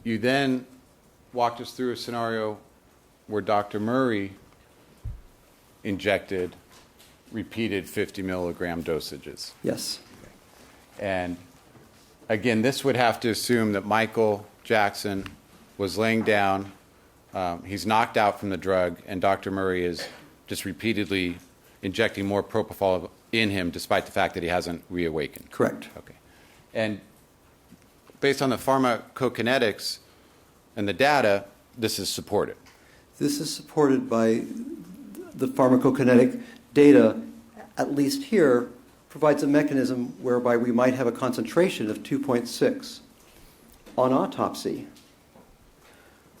You then walked us through a scenario where Dr. Murray injected repeated 50 milligram dosages. Yes. And again, this would have to assume that Michael Jackson was laying down, he's knocked out from the drug, and Dr. Murray is just repeatedly injecting more propofol in him despite the fact that he hasn't reawakened. Correct. Okay. And based on the pharmacokinetics and the data, this is supported. This is supported by the pharmacokinetic data, at least here, provides a mechanism whereby we might have a concentration of 2.6 on autopsy.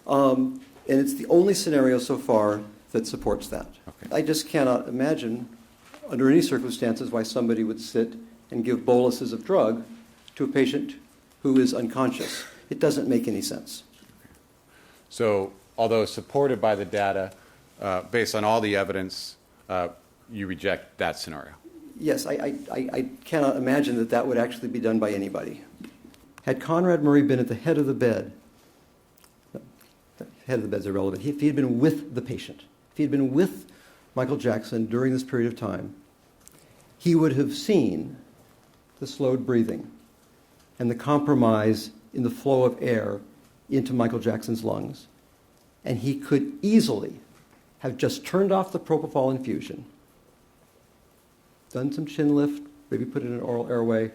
And it's the only scenario so far that supports that. Okay. I just cannot imagine, under any circumstances, why somebody would sit and give boluses of drug to a patient who is unconscious. It doesn't make any sense. So, although supported by the data, based on all the evidence, you reject that scenario. Yes, I cannot imagine that that would actually be done by anybody. Had Conrad Murray been at the head of the bed, the head of the bed is irrelevant, if he had been with the patient, if he had been with Michael Jackson during this period of time, he would have seen the slowed breathing and the compromise in the flow of air into Michael Jackson's lungs. And he could easily have just turned off the propofol infusion, done some chin lift, maybe put in an oral airway,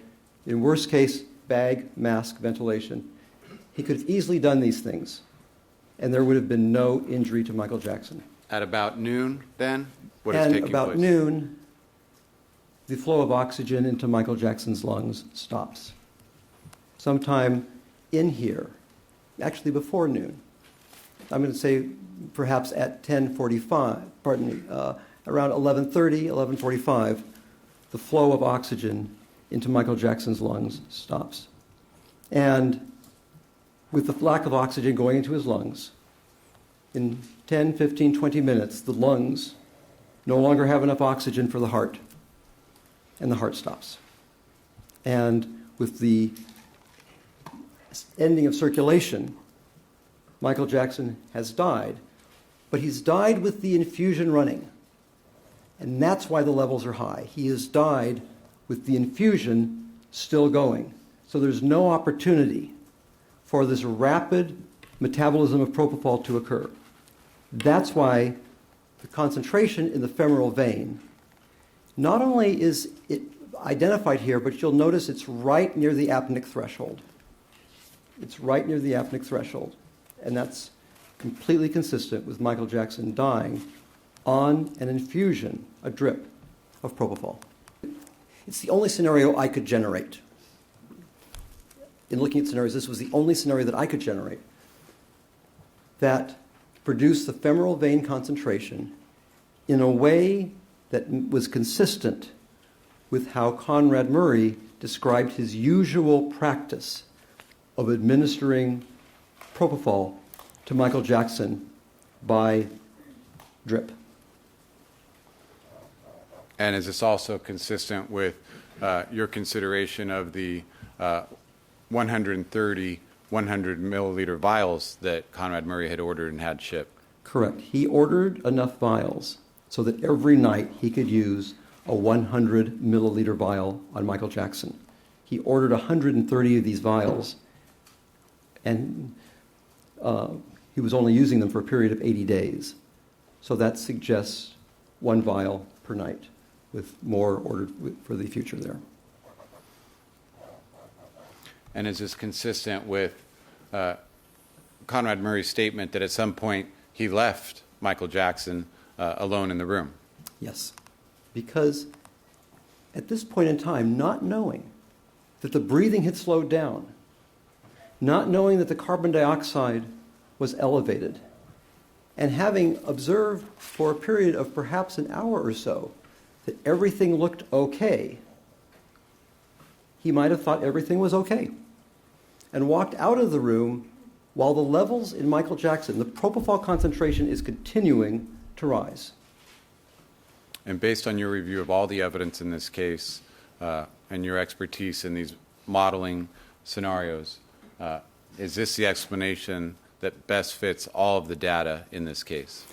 in worst case, bag, mask, ventilation. He could have easily done these things, and there would have been no injury to Michael Jackson. At about noon, then, what is taking place? And about noon, the flow of oxygen into Michael Jackson's lungs stops. Sometime in here, actually before noon, I'm going to say perhaps at 10:45, around 11:30, 11:45, the flow of oxygen into Michael Jackson's lungs stops. And with the lack of oxygen going into his lungs, in 10, 15, 20 minutes, the lungs no longer have enough oxygen for the heart, and the heart stops. And with the ending of circulation, Michael Jackson has died, but he's died with the infusion running. And that's why the levels are high. He has died with the infusion still going. So there's no opportunity for this rapid metabolism of propofol to occur. That's why the concentration in the femoral vein, not only is it identified here, but you'll notice it's right near the apneic threshold. It's right near the apneic threshold. And that's completely consistent with Michael Jackson dying on an infusion, a drip of propofol. It's the only scenario I could generate. In looking at scenarios, this was the only scenario that I could generate that produced the femoral vein concentration in a way that was consistent with how Conrad Murray described his usual practice of administering propofol to Michael Jackson by drip. And is this also consistent with your consideration of the 130 100 milliliter vials that Conrad Murray had ordered and had shipped? Correct. He ordered enough vials so that every night he could use a 100 milliliter vial on Michael Jackson. He ordered 130 of these vials, and he was only using them for a period of 80 days. So that suggests one vial per night, with more ordered for the future there. And is this consistent with Conrad Murray's statement that at some point he left Michael Jackson alone in the room? Yes, because at this point in time, not knowing that the breathing had slowed down, not knowing that the carbon dioxide was elevated, and having observed for a period of perhaps an hour or so that everything looked okay, he might have thought everything was okay and walked out of the room while the levels in Michael Jackson, the propofol concentration, is continuing to rise. And based on your review of all the evidence in this case and your expertise in these modeling scenarios, is this the explanation that best fits all of the data in this case?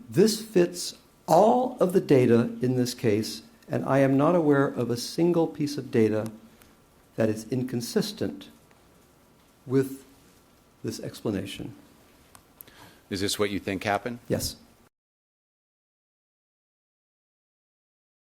This fits all of the data in this case, and I am not aware of a single piece of data that is inconsistent with this explanation. Is this what you think happened? Yes.